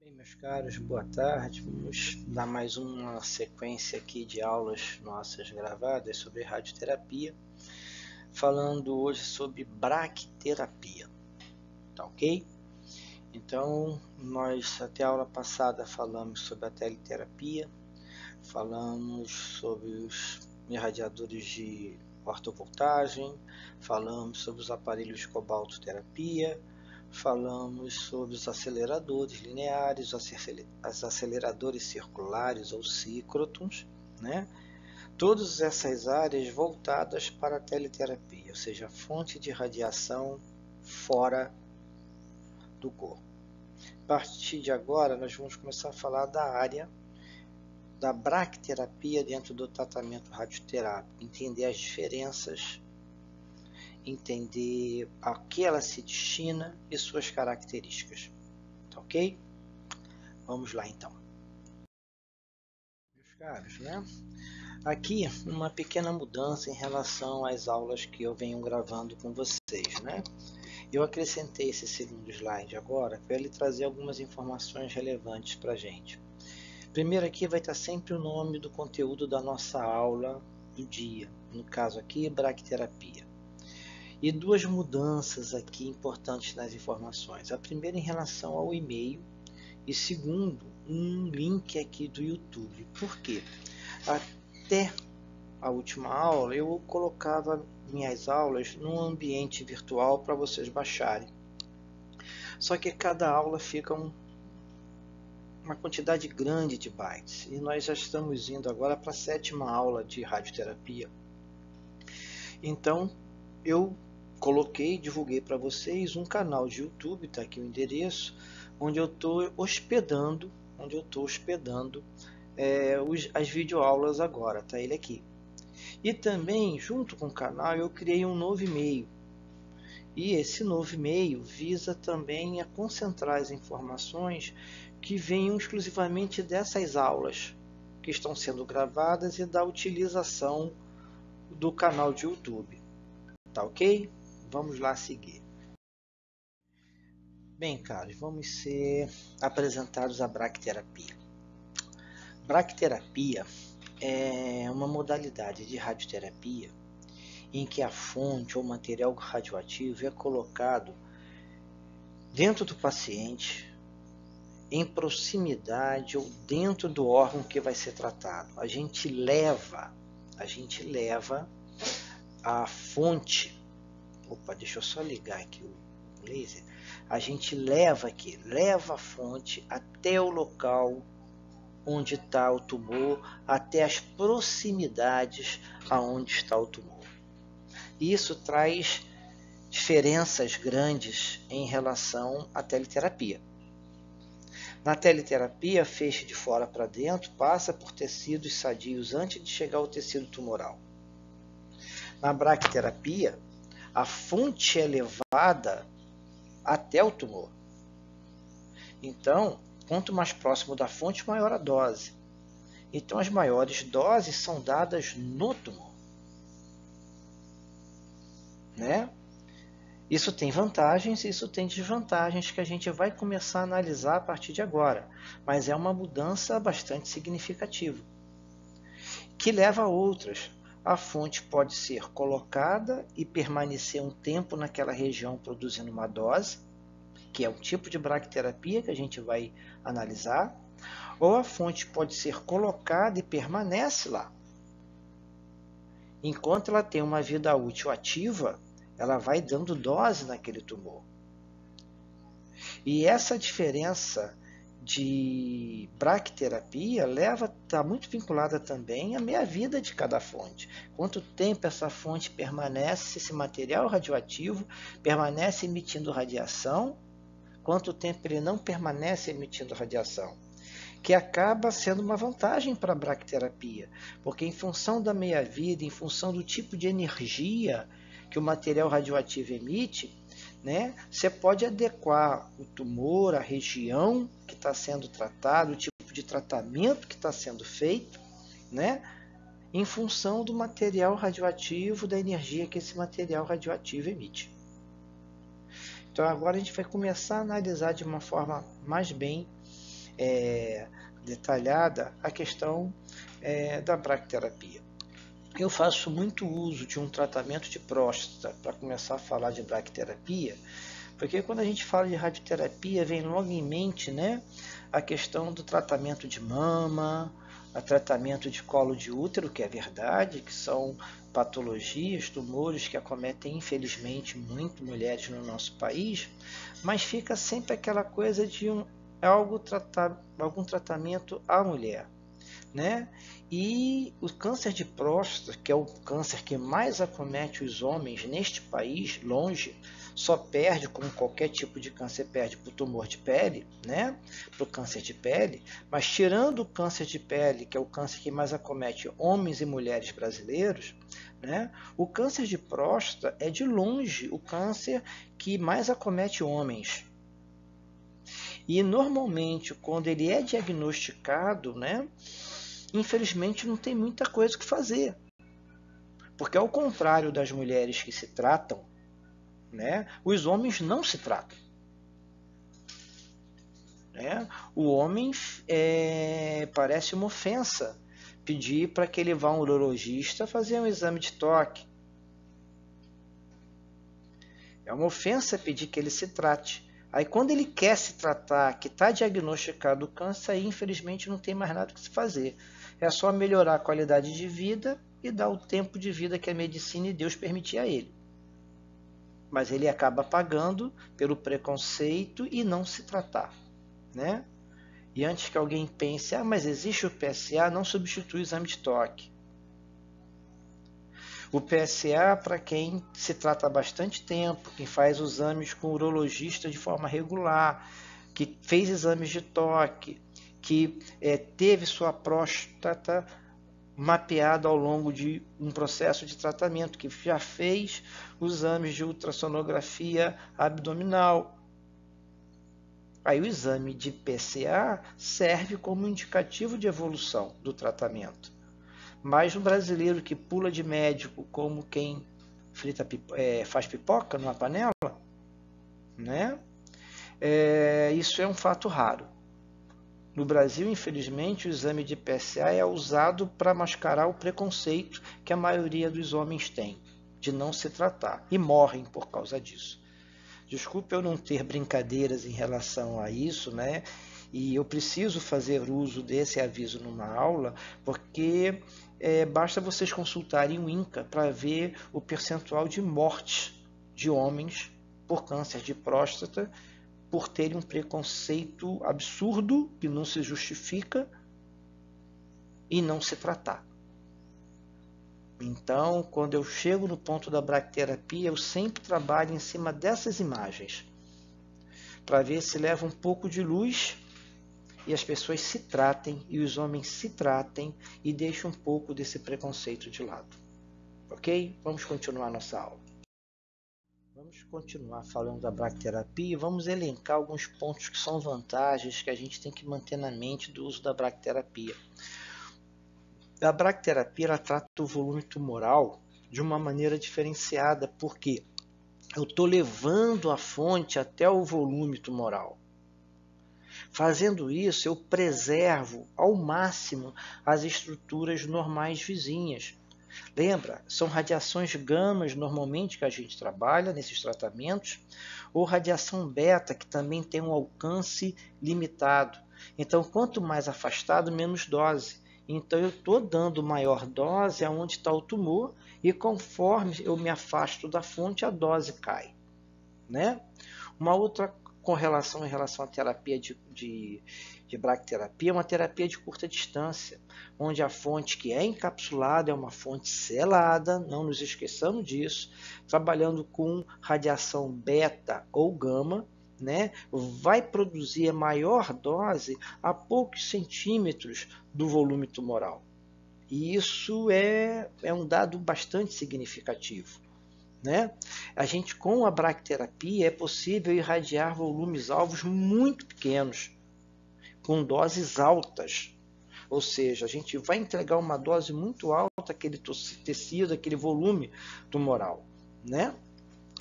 Bem, meus caros, boa tarde. Vamos dar mais uma sequência aqui de aulas nossas gravadas sobre radioterapia, falando hoje sobre braquiterapia, tá ok? Então, nós até a aula passada falamos sobre a teleterapia, falamos sobre os irradiadores de ortovoltagem, falamos sobre os aparelhos de cobaltoterapia, falamos sobre os aceleradores lineares, os aceleradores circulares ou síncrotons, né? Todas essas áreas voltadas para a teleterapia, ou seja, a fonte de radiação fora do corpo. A partir de agora, nós vamos começar a falar da área da braquiterapia dentro do tratamento radioterápico, entender as diferenças, entender a que ela se destina e suas características. Tá ok? Vamos lá então. Meus caros, né? Aqui uma pequena mudança em relação às aulas que eu venho gravando com vocês, né? Eu acrescentei esse segundo slide agora para ele trazer algumas informações relevantes para a gente. Primeiro aqui vai estar sempre o nome do conteúdo da nossa aula do dia, no caso aqui, braquiterapia. E duas mudanças aqui importantes nas informações. A primeira em relação ao e-mail e segundo, um link aqui do YouTube. Por quê? Até a última aula eu colocava minhas aulas num ambiente virtual para vocês baixarem. Só que cada aula fica uma quantidade grande de bytes. E nós já estamos indo agora para a 7ª aula de radioterapia. Então, eu divulguei para vocês um canal de YouTube, está aqui o endereço, onde eu estou hospedando, as videoaulas agora, tá ele aqui. E também, junto com o canal, eu criei um novo e-mail. E esse novo e-mail visa também a concentrar as informações que venham exclusivamente dessas aulas que estão sendo gravadas e da utilização do canal de YouTube. Tá ok? Vamos lá seguir. Bem, caros, vamos ser apresentados à braquiterapia. Braquiterapia é uma modalidade de radioterapia em que a fonte ou material radioativo é colocado dentro do paciente, em proximidade ou dentro do órgão que vai ser tratado. A gente leva a fonte. Opa, deixa eu só ligar aqui o laser. A gente leva a fonte até o local onde está o tumor, até as proximidades aonde está o tumor. Isso traz diferenças grandes em relação à teleterapia. Na teleterapia, feixe de fora para dentro passa por tecidos sadios antes de chegar ao tecido tumoral. Na braquiterapia, a fonte é levada até o tumor. Então, quanto mais próximo da fonte, maior a dose. Então, as maiores doses são dadas no tumor. Né? Isso tem vantagens e isso tem desvantagens que a gente vai começar a analisar a partir de agora. Mas é uma mudança bastante significativa, que leva a outras. A fonte pode ser colocada e permanecer um tempo naquela região produzindo uma dose, que é um tipo de braquiterapia que a gente vai analisar, ou a fonte pode ser colocada e permanece lá. Enquanto ela tem uma vida útil ativa, ela vai dando dose naquele tumor. E essa diferença de braquiterapia está muito vinculada também à meia-vida de cada fonte. Quanto tempo essa fonte permanece, esse material radioativo permanece emitindo radiação, quanto tempo ele não permanece emitindo radiação, que acaba sendo uma vantagem para a braquiterapia, porque em função da meia-vida, em função do tipo de energia que o material radioativo emite, né, você pode adequar o tumor, a região que está sendo tratado, o tipo de tratamento que está sendo feito, né, em função do material radioativo, da energia que esse material radioativo emite. Então agora a gente vai começar a analisar de uma forma mais bem detalhada a questão da bracterapia. Eu faço muito uso de um tratamento de próstata para começar a falar de bracterapia, porque quando a gente fala de radioterapia, vem logo em mente, né, a questão do tratamento de mama, o tratamento de colo de útero, que é verdade, que são patologias, tumores que acometem infelizmente muito mulheres no nosso país, mas fica sempre aquela coisa de algum tratamento à mulher, né? E o câncer de próstata, que é o câncer que mais acomete os homens neste país, longe, só perde, como qualquer tipo de câncer perde, para o tumor de pele, né? Para o câncer de pele, mas tirando o câncer de pele, que é o câncer que mais acomete homens e mulheres brasileiros, né? O câncer de próstata é de longe o câncer que mais acomete homens. E normalmente, quando ele é diagnosticado, né, infelizmente não tem muita coisa que fazer. Porque ao contrário das mulheres que se tratam, né, os homens não se tratam. Né? O homem parece uma ofensa pedir para que ele vá a um urologista fazer um exame de toque. É uma ofensa pedir que ele se trate. Aí quando ele quer se tratar, que está diagnosticado o câncer, aí infelizmente não tem mais nada que se fazer. É só melhorar a qualidade de vida e dar o tempo de vida que a medicina e Deus permitir a ele. Mas ele acaba pagando pelo preconceito e não se tratar, né? E antes que alguém pense, mas existe o PSA, não substitui o exame de toque. O PSA, para quem se trata há bastante tempo, quem faz exames com urologista de forma regular, que fez exames de toque, que teve sua próstata mapeada ao longo de um processo de tratamento, que já fez os exames de ultrassonografia abdominal. Aí o exame de PSA serve como indicativo de evolução do tratamento. Mas um brasileiro que pula de médico como quem faz pipoca numa panela, né? Isso é um fato raro. No Brasil, infelizmente, o exame de PSA é usado para mascarar o preconceito que a maioria dos homens tem de não se tratar e morrem por causa disso. Desculpe eu não ter brincadeiras em relação a isso, né? E eu preciso fazer uso desse aviso numa aula, porque basta vocês consultarem o INCA para ver o percentual de mortes de homens por câncer de próstata, por terem um preconceito absurdo que não se justifica e não se tratar. Então, quando eu chego no ponto da bracterapia, eu sempre trabalho em cima dessas imagens, para ver se leva um pouco de luz e as pessoas se tratem, e os homens se tratem, e deixem um pouco desse preconceito de lado. Ok? Vamos continuar nossa aula. Vamos continuar falando da bracterapia e vamos elencar alguns pontos que são vantagens que a gente tem que manter na mente do uso da bracterapia. A bracterapia ela trata o volume tumoral de uma maneira diferenciada, porque eu estou levando a fonte até o volume tumoral. Fazendo isso, eu preservo ao máximo as estruturas normais vizinhas. Lembra, são radiações gamas normalmente que a gente trabalha nesses tratamentos, ou radiação beta, que também tem um alcance limitado. Então, quanto mais afastado, menos dose. Então, eu estou dando maior dose aonde está o tumor, e conforme eu me afasto da fonte, a dose cai. Né? Uma outra correlação em relação à terapia de bracterapia é uma terapia de curta distância, onde a fonte que é encapsulada é uma fonte selada, não nos esqueçamos disso, trabalhando com radiação beta ou gama, né, vai produzir a maior dose a poucos centímetros do volume tumoral. E isso é um dado bastante significativo. Né? A gente, com a bracterapia, é possível irradiar volumes alvos muito pequenos, com doses altas. Ou seja, a gente vai entregar uma dose muito alta àquele tecido, aquele volume tumoral. Né?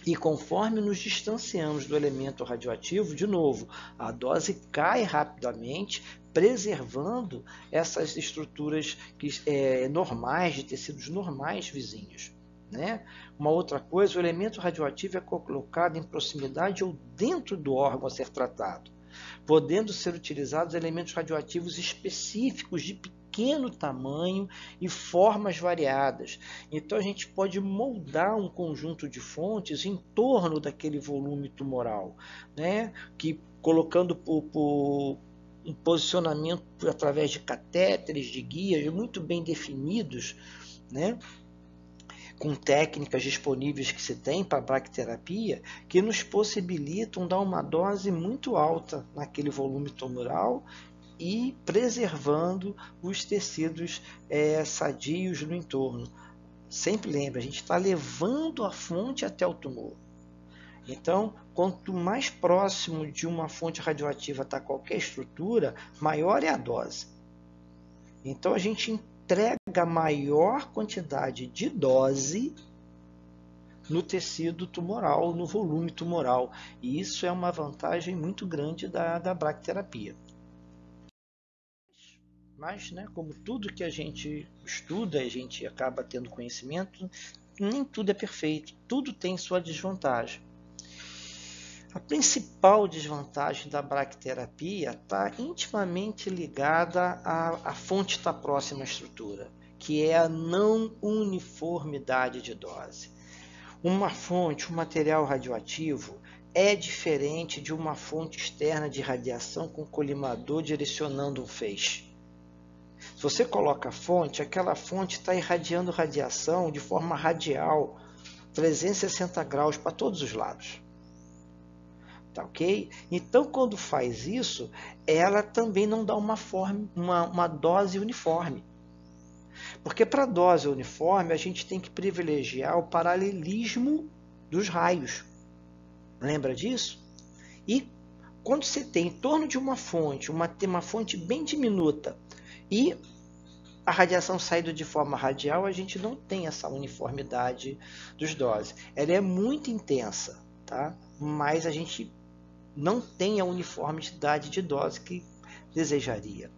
E conforme nos distanciamos do elemento radioativo, de novo, a dose cai rapidamente, preservando essas estruturas normais, de tecidos normais vizinhos. Né? Uma outra coisa, o elemento radioativo é colocado em proximidade ou dentro do órgão a ser tratado, podendo ser utilizados elementos radioativos específicos de pequeno tamanho e formas variadas. Então a gente pode moldar um conjunto de fontes em torno daquele volume tumoral, né? Que colocando um posicionamento através de catéteres, de guias muito bem definidos, né? Com técnicas disponíveis que se tem para a bracterapia, que nos possibilitam dar uma dose muito alta naquele volume tumoral e preservando os tecidos sadios no entorno. Sempre lembra, a gente está levando a fonte até o tumor. Então, quanto mais próximo de uma fonte radioativa está qualquer estrutura, maior é a dose. Então, a gente entrega maior quantidade de dose no tecido tumoral, no volume tumoral. E isso é uma vantagem muito grande da bracterapia. Mas, né, como tudo que a gente estuda, a gente acaba tendo conhecimento, nem tudo é perfeito, tudo tem sua desvantagem. A principal desvantagem da bracterapia está intimamente ligada à fonte estar próxima à estrutura, que é a não uniformidade de dose. Uma fonte, um material radioativo, é diferente de uma fonte externa de radiação com colimador direcionando um feixe. Se você coloca a fonte, aquela fonte está irradiando radiação de forma radial, 360 graus para todos os lados. Tá ok? Então, quando faz isso, ela também não dá uma dose uniforme. Porque para a dose uniforme, a gente tem que privilegiar o paralelismo dos raios. Lembra disso? E quando você tem em torno de uma fonte, uma fonte bem diminuta, e a radiação saindo de forma radial, a gente não tem essa uniformidade dos doses. Ela é muito intensa, tá? Mas a gente não tem a uniformidade de dose que desejaria.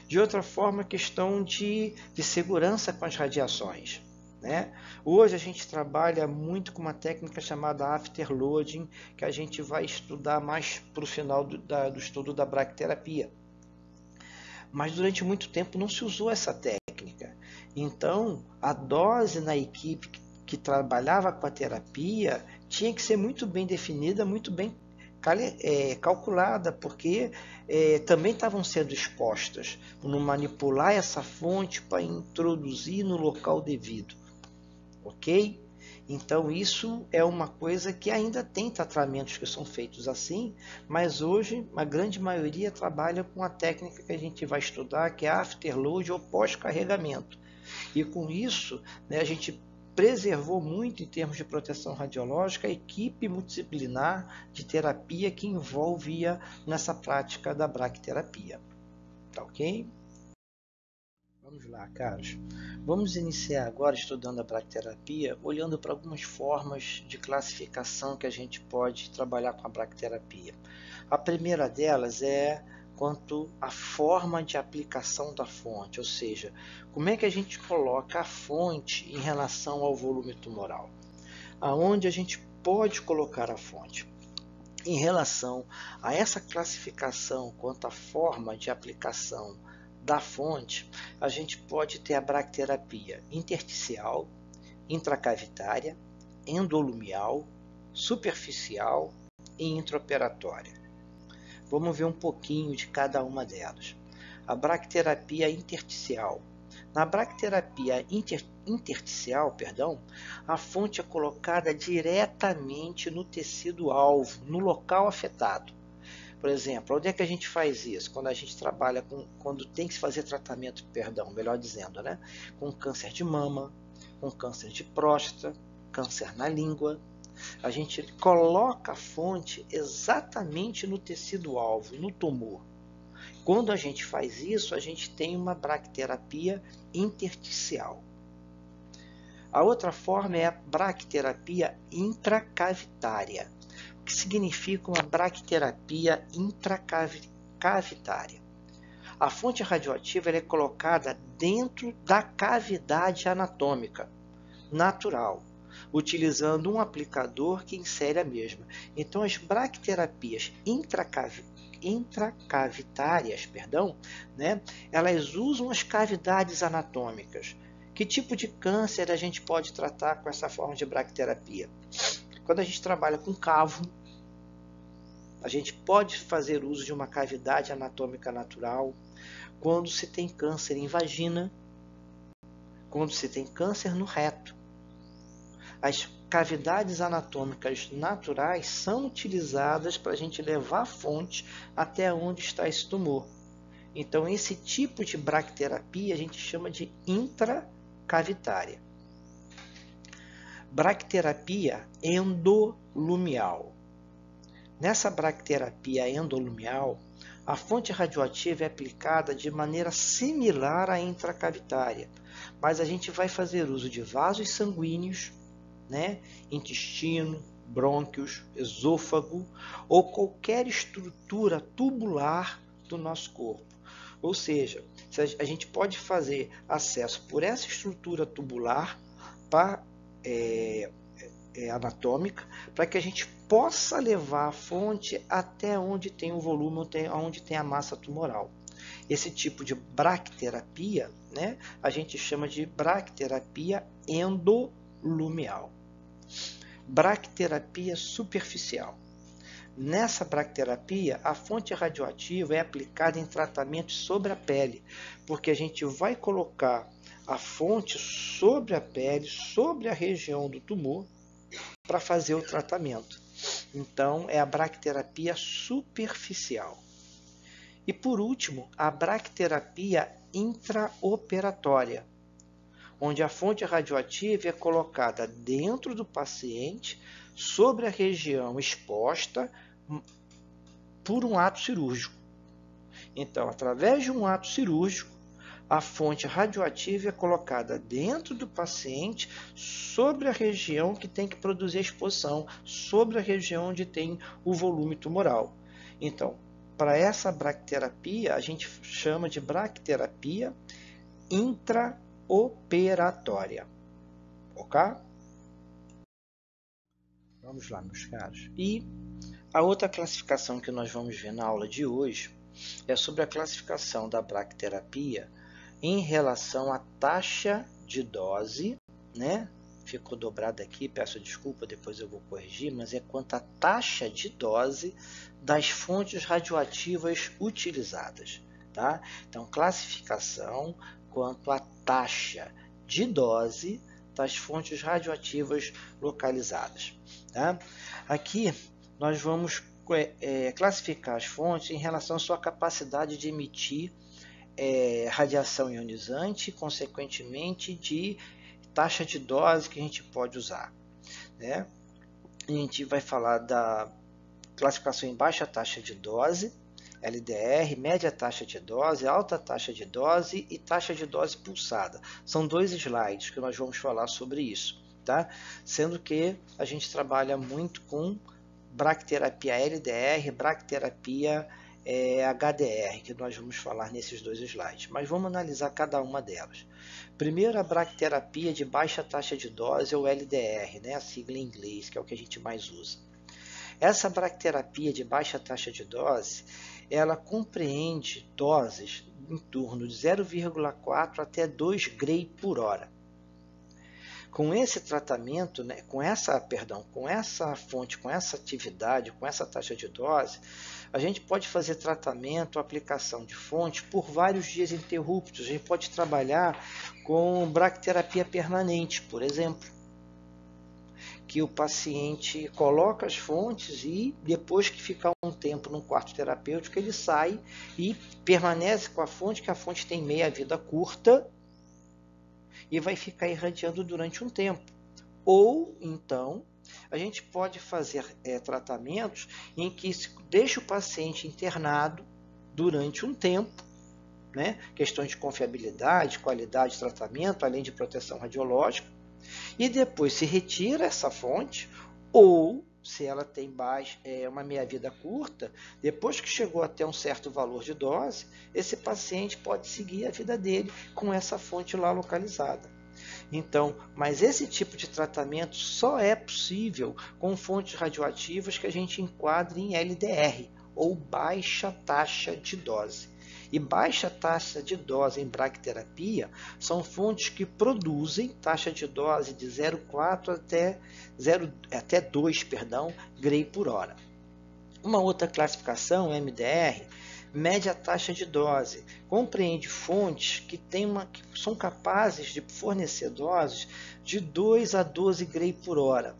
De outra forma, questão de segurança com as radiações. Né? Hoje a gente trabalha muito com uma técnica chamada afterloading, que a gente vai estudar mais para o final do estudo da bracterapia. Mas durante muito tempo não se usou essa técnica. Então, a dose na equipe que trabalhava com a terapia tinha que ser muito bem definida, muito bem calculada, porque também estavam sendo expostas no manipular essa fonte para introduzir no local devido. Ok? Então isso é uma coisa que ainda tem tratamentos que são feitos assim, mas hoje a grande maioria trabalha com a técnica que a gente vai estudar, que é afterload ou pós-carregamento. E com isso, né, a gente preservou muito em termos de proteção radiológica a equipe multidisciplinar de terapia que envolvia nessa prática da bracterapia. Tá ok? Vamos lá, caros. Vamos iniciar agora estudando a bracterapia, olhando para algumas formas de classificação que a gente pode trabalhar com a bracterapia. A primeira delas é quanto à forma de aplicação da fonte, ou seja, como é que a gente coloca a fonte em relação ao volume tumoral. Aonde a gente pode colocar a fonte? Em relação a essa classificação quanto à forma de aplicação da fonte, a gente pode ter a bracterapia intersticial, intracavitária, endolumial, superficial e intraoperatória. Vamos ver um pouquinho de cada uma delas. A bracterapia intersticial. Na bracterapia intersticial, a fonte é colocada diretamente no tecido-alvo, no local afetado. Por exemplo, onde é que a gente faz isso? Quando a gente trabalha quando tem que se fazer tratamento, melhor dizendo, né? Com câncer de mama, com câncer de próstata, câncer na língua. A gente coloca a fonte exatamente no tecido-alvo, no tumor. Quando a gente faz isso, a gente tem uma bracterapia intersticial. A outra forma é a braquiterapia intracavitária. O que significa uma braquiterapia intracavitária? A fonte radioativa é colocada dentro da cavidade anatômica natural, utilizando um aplicador que insere a mesma. Então, as braquiterapias intracavitárias, né, elas usam as cavidades anatômicas. Que tipo de câncer a gente pode tratar com essa forma de braquiterapia? Quando a gente trabalha com cavo, a gente pode fazer uso de uma cavidade anatômica natural. Quando se tem câncer em vagina, quando se tem câncer no reto, as cavidades anatômicas naturais são utilizadas para a gente levar a fonte até onde está esse tumor. Então, esse tipo de braquiterapia a gente chama de intracavitária. Braquiterapia endolumial. Nessa braquiterapia endolumial, a fonte radioativa é aplicada de maneira similar à intracavitária, mas a gente vai fazer uso de vasos sanguíneos, né, intestino, brônquios, esôfago ou qualquer estrutura tubular do nosso corpo. Ou seja, a gente pode fazer acesso por essa estrutura tubular anatômica para que a gente possa levar a fonte até onde tem o volume, onde tem a massa tumoral. Esse tipo de braquiterapia, né, a gente chama de braquiterapia endolumial. Braquiterapia superficial. Nessa braquiterapia, a fonte radioativa é aplicada em tratamentos sobre a pele, porque a gente vai colocar a fonte sobre a pele, sobre a região do tumor, para fazer o tratamento. Então, é a braquiterapia superficial. E por último, a braquiterapia intraoperatória, onde a fonte radioativa é colocada dentro do paciente, sobre a região exposta, por um ato cirúrgico. Então, através de um ato cirúrgico, a fonte radioativa é colocada dentro do paciente, sobre a região que tem que produzir a exposição, sobre a região onde tem o volume tumoral. Então, para essa braquiterapia, a gente chama de braquiterapia intraoperatória. Ok? Vamos lá, meus caros. E a outra classificação que nós vamos ver na aula de hoje é sobre a classificação da braquiterapia em relação à taxa de dose, né? Ficou dobrado aqui, peço desculpa, depois eu vou corrigir, mas é quanto à taxa de dose das fontes radioativas utilizadas, tá? Então, classificação quanto à taxa de dose das fontes radioativas localizadas, tá? Aqui nós vamos classificar as fontes em relação à sua capacidade de emitir radiação ionizante, consequentemente de taxa de dose que a gente pode usar, né? A gente vai falar da classificação em baixa taxa de dose, LDR, média taxa de dose, alta taxa de dose e taxa de dose pulsada. São 2 slides que nós vamos falar sobre isso, tá? Sendo que a gente trabalha muito com braquiterapia LDR, braquiterapia HDR, que nós vamos falar nesses 2 slides. Mas vamos analisar cada uma delas. Primeiro, a braquiterapia de baixa taxa de dose, ou LDR, né? A sigla em inglês, que é o que a gente mais usa. Essa braquiterapia de baixa taxa de dose, ela compreende doses em torno de 0,4 até 2 Gray por hora. Com esse tratamento, né, com essa fonte, com essa atividade, com essa taxa de dose, a gente pode fazer tratamento, aplicação de fonte por vários dias interruptos. A gente pode trabalhar com braquiterapia permanente, por exemplo, que o paciente coloca as fontes e depois que ficar um tempo no quarto terapêutico, ele sai e permanece com a fonte, que a fonte tem meia-vida curta, e vai ficar irradiando durante um tempo. Ou, então, a gente pode fazer tratamentos em que deixa o paciente internado durante um tempo, né? Questões de confiabilidade, qualidade de tratamento, além de proteção radiológica, E depois se retira essa fonte, ou se ela tem uma meia-vida curta, depois que chegou até um certo valor de dose, esse paciente pode seguir a vida dele com essa fonte lá localizada. Então, mas esse tipo de tratamento só é possível com fontes radioativas que a gente enquadre em LDR, ou baixa taxa de dose. E baixa taxa de dose em bracterapia são fontes que produzem taxa de dose de 0,4 até 2 Gray por hora. Uma outra classificação, MDR, mede a taxa de dose, compreende fontes que são capazes de fornecer doses de 2 a 12 Gray por hora,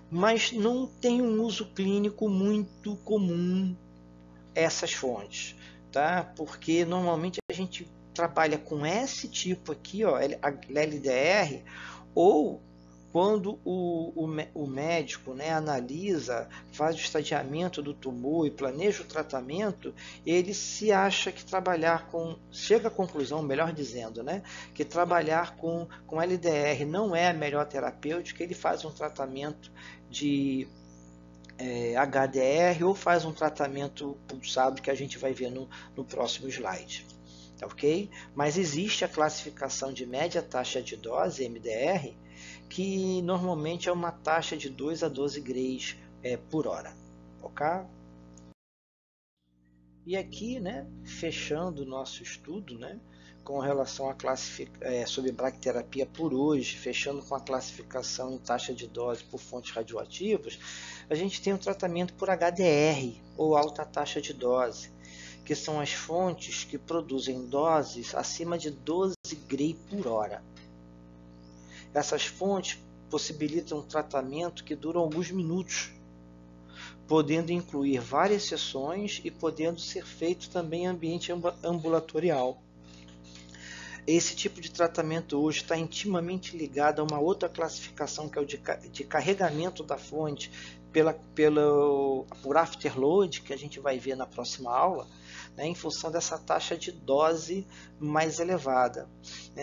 mas não tem um uso clínico muito comum essas fontes, tá? Porque normalmente a gente trabalha com esse tipo aqui, ó, LDR, ou quando o médico, né, analisa, faz o estadiamento do tumor e planeja o tratamento, ele se acha que chega à conclusão, melhor dizendo, né, que trabalhar com LDR não é a melhor terapêutica, ele faz um tratamento de HDR ou faz um tratamento pulsado que a gente vai ver no próximo slide. Ok? Mas existe a classificação de média taxa de dose, MDR, que normalmente é uma taxa de 2 a 12 grays por hora. Ok? E aqui, né, fechando o nosso estudo, né, com relação a sobre bracterapia por hoje, fechando com a classificação em taxa de dose por fontes radioativas, a gente tem o tratamento por HDR, ou alta taxa de dose, que são as fontes que produzem doses acima de 12 Gray por hora. Essas fontes possibilitam um tratamento que dura alguns minutos, podendo incluir várias sessões e podendo ser feito também em ambiente ambulatorial. Esse tipo de tratamento hoje está intimamente ligado a uma outra classificação, que é o de carregamento da fonte por afterload, que a gente vai ver na próxima aula, né, em função dessa taxa de dose mais elevada.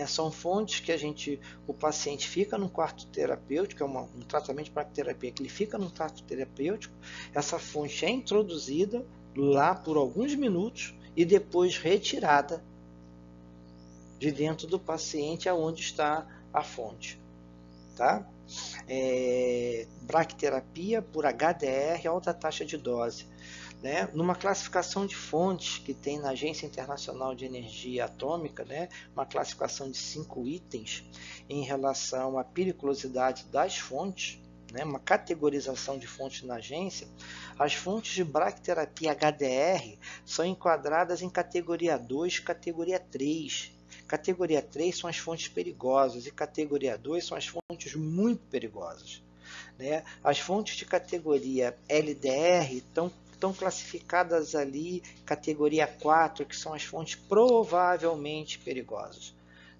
São fontes que o paciente fica no quarto terapêutico, é um tratamento de bracterapia que ele fica no quarto terapêutico, essa fonte é introduzida lá por alguns minutos e depois retirada de dentro do paciente aonde está a fonte. Tá? Bracterapia por HDR, alta taxa de dose. Né? Numa classificação de fontes que tem na Agência Internacional de Energia Atômica, né? Uma classificação de 5 itens em relação à periculosidade das fontes, né? Uma categorização de fontes na agência, as fontes de bracterapia HDR são enquadradas em categoria 2 e categoria 3. Categoria 3 são as fontes perigosas e categoria 2 são as fontes muito perigosas. Né? As fontes de categoria LDR estão classificadas ali, categoria 4, que são as fontes provavelmente perigosas.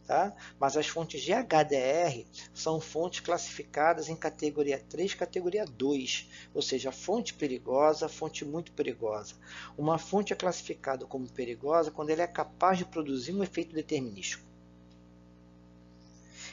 Tá? Mas as fontes de HDR são fontes classificadas em categoria 3, categoria 2, ou seja, fonte perigosa, fonte muito perigosa. Uma fonte é classificada como perigosa quando ela é capaz de produzir um efeito determinístico.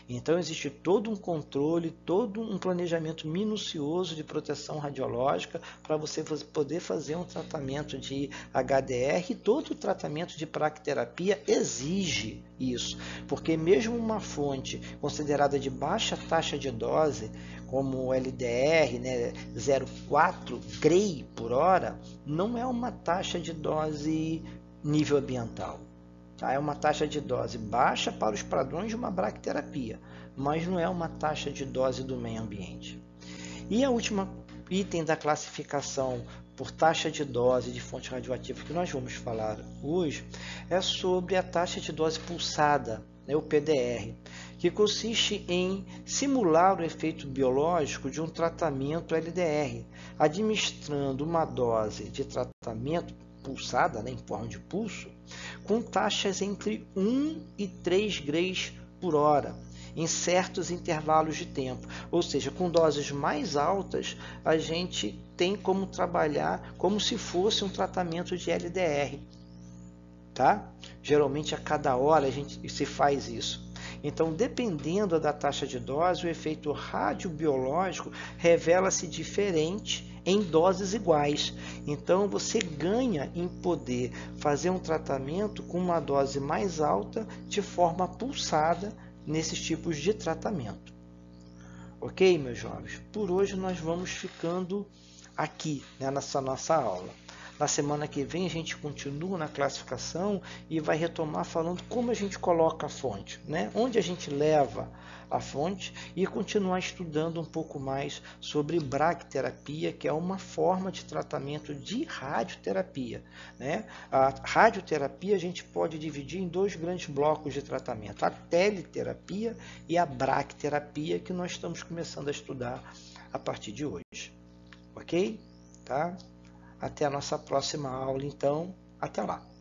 Então existe todo um controle, todo um planejamento minucioso de proteção radiológica para você poder fazer um tratamento de HDR, e todo o tratamento de bracterapia exige isso, porque mesmo uma fonte considerada de baixa taxa de dose, como o LDR, né, 0,4 Gray por hora, não é uma taxa de dose nível ambiental. É uma taxa de dose baixa para os padrões de uma bracterapia, mas não é uma taxa de dose do meio ambiente. E a última item da classificação por taxa de dose de fonte radioativa que nós vamos falar hoje é sobre a taxa de dose pulsada, né, o PDR, que consiste em simular o efeito biológico de um tratamento LDR, administrando uma dose de tratamento pulsada, né, em forma de pulso, com taxas entre 1 e 3 grays por hora, em certos intervalos de tempo. Ou seja, com doses mais altas, a gente tem como trabalhar como se fosse um tratamento de LDR. Tá? Geralmente a cada hora a gente se faz isso. Então, dependendo da taxa de dose, o efeito radiobiológico revela-se diferente em doses iguais. Então, você ganha em poder fazer um tratamento com uma dose mais alta de forma pulsada nesses tipos de tratamento. Ok, meus jovens? Por hoje nós vamos ficando aqui, né, nessa nossa aula. Na semana que vem a gente continua na classificação e vai retomar falando como a gente coloca a fonte, né? Onde a gente leva a fonte, e continuar estudando um pouco mais sobre bracterapia, que é uma forma de tratamento de radioterapia, né? A radioterapia a gente pode dividir em dois grandes blocos de tratamento, a teliterapia e a bracterapia, que nós estamos começando a estudar a partir de hoje. Ok? Tá? Até a nossa próxima aula, então. Até lá!